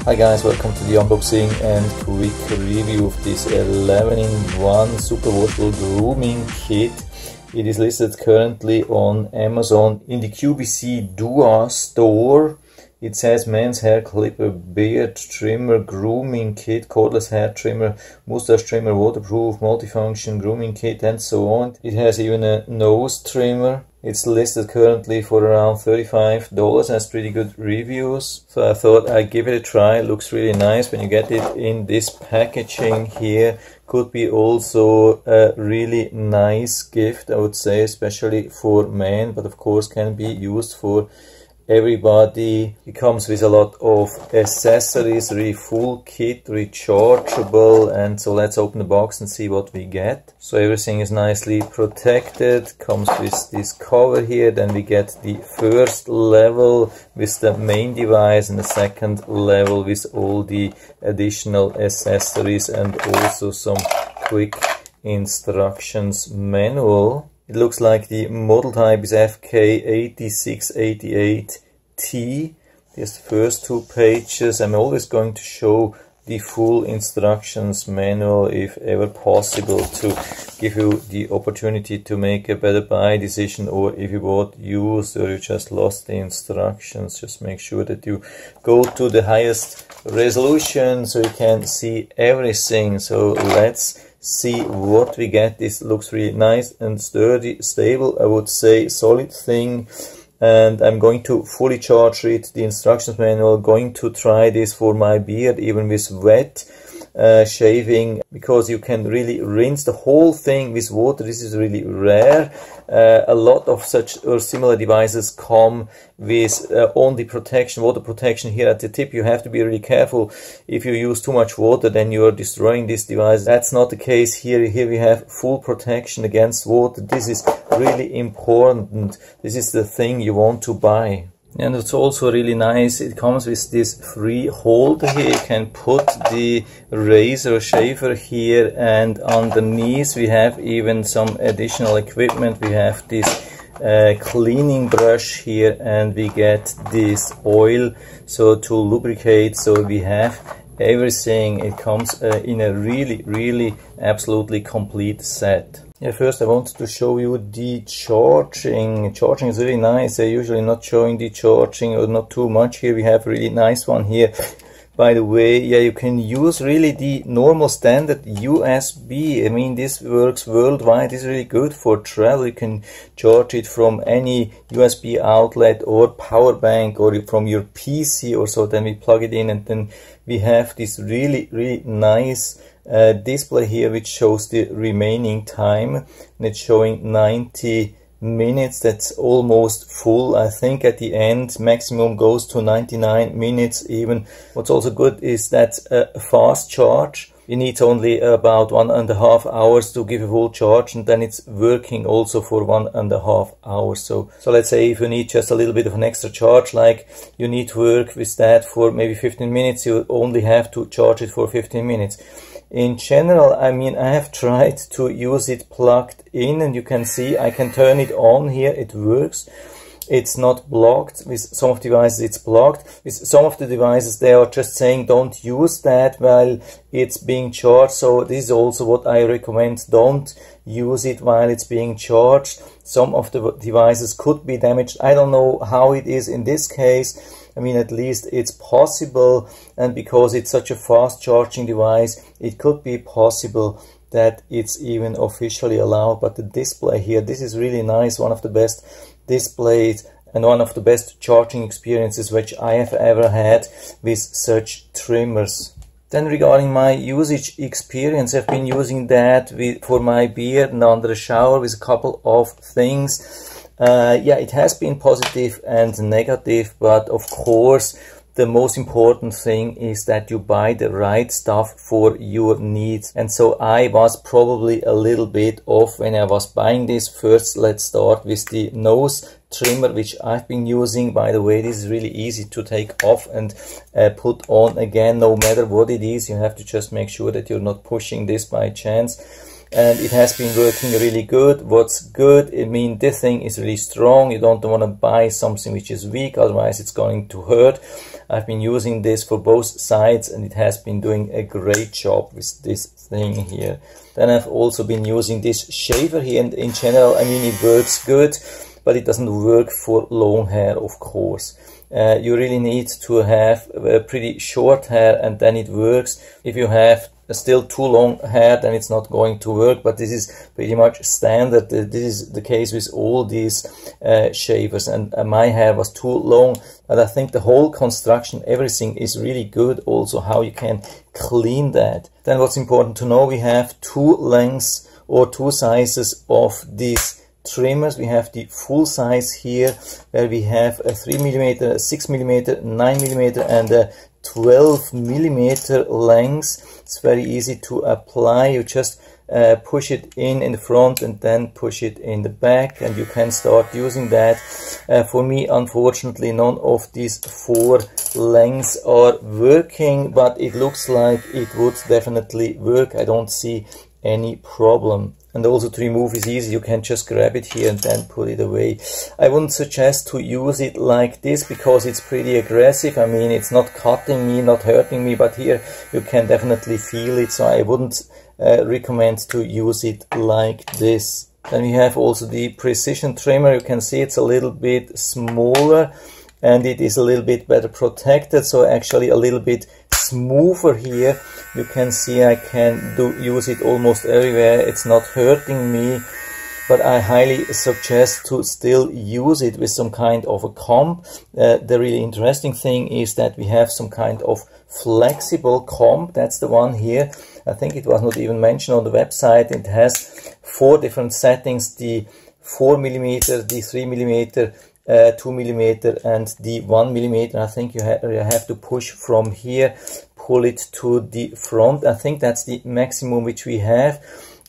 Hi guys, welcome to the unboxing and quick review of this 11-in-1 super washable grooming kit. It is listed currently on Amazon in the QBZDOUA store. It says men's hair clipper, beard trimmer, grooming kit, cordless hair trimmer, mustache trimmer, waterproof, multifunction grooming kit, and so on. It has even a nose trimmer. It's listed currently for around $35. Has pretty good reviews. So I thought I'd give it a try. It looks really nice when you get it in this packaging here. Could be also a really nice gift, I would say, especially for men, but of course can be used for everybody. It comes with a lot of accessories, really full kit, rechargeable, and so let's open the box and see what we get. So everything is nicely protected, comes with this cover here, then we get the first level with the main device and the second level with all the additional accessories and also some quick instructions manual. It looks like the model type is FK-8688T. There's the first two pages. I'm always going to show the full instructions manual if ever possible to give you the opportunity to make a better buy decision, or if you bought used or you just lost the instructions, just make sure that you go to the highest resolution so you can see everything. So let's see what we get. This looks really nice and sturdy, stable, I would say, solid thing. And I'm going to fully charge read the instructions manual, going to try this for my beard even with wet shaving, because you can really rinse the whole thing with water. This is really rare. A lot of such or similar devices come with only protection, water protection here at the tip. You have to be really careful. If you use too much water, then you are destroying this device. That's not the case here. Here we have full protection against water. This is really important. This is the thing you want to buy. And it's also really nice, it comes with this free holder here. You can put the razor shaver here, and underneath we have even some additional equipment. We have this cleaning brush here, and we get this oil so to lubricate. So we have everything. It comes in a really absolutely complete set. Yeah, first I wanted to show you the charging. Charging is really nice. I'm usually not showing the charging, or not too much. Here we have a really nice one here. By the way, yeah, you can use really the normal standard USB. I mean, this works worldwide. It's really good for travel. You can charge it from any USB outlet or power bank, or from your PC or so. Then we plug it in, and then we have this really nice display here which shows the remaining time, and it's showing 90 minutes. That's almost full. I think at the end maximum goes to 99 minutes even. What's also good is that a fast charge. You need only about 1.5 hours to give a full charge, and then it's working also for 1.5 hours. So let's say if you need just a little bit of an extra charge, like you need to work with that for maybe 15 minutes, you only have to charge it for 15 minutes. In general, I mean, I have tried to use it plugged in, and you can see I can turn it on here. It works. It's not blocked. With some of the devices it's blocked. With some of the devices they are just saying don't use that while it's being charged. So this is also what I recommend. Don't use it while it's being charged. Some of the devices could be damaged. I don't know how it is in this case. I mean, at least it's possible, and because it's such a fast charging device, it could be possible that it's even officially allowed. But the display here, this is really nice. One of the best displays and one of the best charging experiences which I have ever had with such trimmers. Then regarding my usage experience, I've been using that for my beard and under the shower with a couple of things. Yeah, it has been positive and negative, but of course the most important thing is that you buy the right stuff for your needs. And so I was probably a little bit off when I was buying this. First, let's start with the nose trimmer, which I've been using. By the way, this is really easy to take off and put on again, no matter what it is. You have to just make sure that you're not pushing this by chance. and it has been working really good. What's good, I mean, this thing is really strong. You don't want to buy something which is weak, otherwise it's going to hurt. I've been using this for both sides and it has been doing a great job with this thing here. Then I've also been using this shaver here, and in general, I mean, it works good, but it doesn't work for long hair, of course. You really need to have a pretty short hair and then it works. If you have still too long hair, then it's not going to work, but this is pretty much standard. This is the case with all these shavers, and my hair was too long, and I think the whole construction, everything is really good, also how you can clean that. Then what's important to know, we have two lengths or two sizes of these trimmers. We have the full size here, where we have a 3mm, 6mm, 9mm and a 12mm length. It's very easy to apply. You just push it in the front and then push it in the back, and you can start using that. For me, unfortunately, none of these four lengths are working, but it looks like it would definitely work. I don't see any problem. And also to remove is easy. You can just grab it here and then put it away. I wouldn't suggest to use it like this because it's pretty aggressive. I mean, it's not cutting me, not hurting me, but here you can definitely feel it. So I wouldn't recommend to use it like this. Then we have also the precision trimmer. You can see it's a little bit smaller and it is a little bit better protected. So actually a little bit smoother here. You can see I can use it almost everywhere. It's not hurting me, but I highly suggest to still use it with some kind of a comb. The really interesting thing is that we have some kind of flexible comb. That's the one here. I think it was not even mentioned on the website. It has 4 different settings: the 4mm, the 3mm, 2mm and the 1mm. I think you have to push from here, pull it to the front. I think that's the maximum which we have,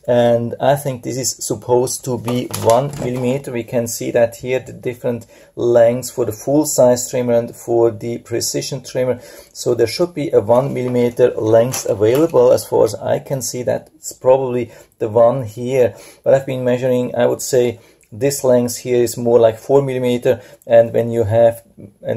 and I think this is supposed to be 1mm. We can see that here, the different lengths for the full size trimmer and for the precision trimmer. So there should be a 1mm length available. As far as I can see, that's probably the one here, but I've been measuring, I would say this length here is more like 4mm, and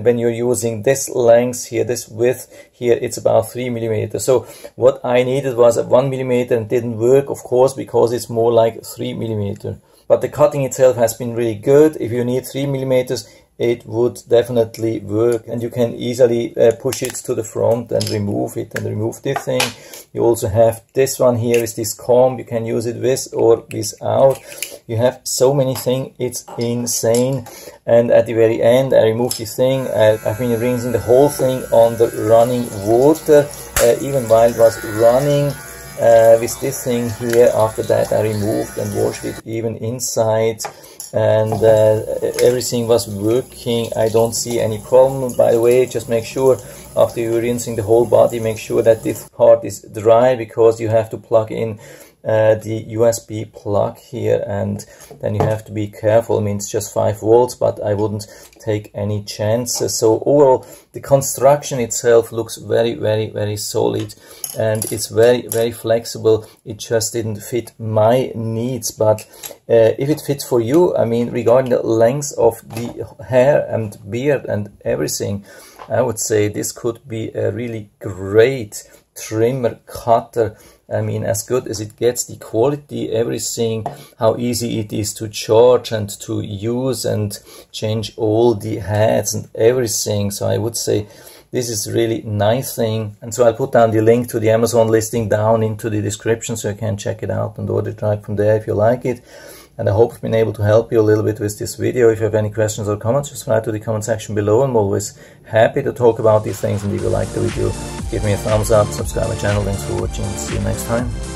when you're using this length here, this width here, it's about 3mm. So what I needed was a 1mm, and didn't work, of course, because it's more like 3mm. But the cutting itself has been really good. If you need 3mm, it would definitely work, and you can easily push it to the front and remove it and remove this thing. You also have this one here is this comb. You can use it with or without. You have so many things, it's insane. And at the very end, I removed this thing. I've been rinsing the whole thing on the running water, even while it was running. With this thing here, after that I removed and washed it even inside, and everything was working. I don't see any problem. By the way, just make sure after you're rinsing the whole body, make sure that this part is dry, because you have to plug in the USB plug here, and then you have to be careful. I mean, it's just 5 volts, but I wouldn't take any chances. So overall, the construction itself looks very, very, very solid, and it's very, very flexible. It just didn't fit my needs, but if it fits for you, I mean, regarding the length of the hair and beard and everything, I would say this could be a really great trimmer cutter. I mean, as good as it gets, the quality, everything, how easy it is to charge and to use and change all the heads and everything. So I would say this is really nice thing. And so I'll put down the link to the Amazon listing down into the description, so you can check it out and order it right from there if you like it. And I hope I've been able to help you a little bit with this video. If you have any questions or comments, just write to the comment section below. I'm always happy to talk about these things. And if you like the video, give me a thumbs up, subscribe my channel. Thanks for watching. See you next time.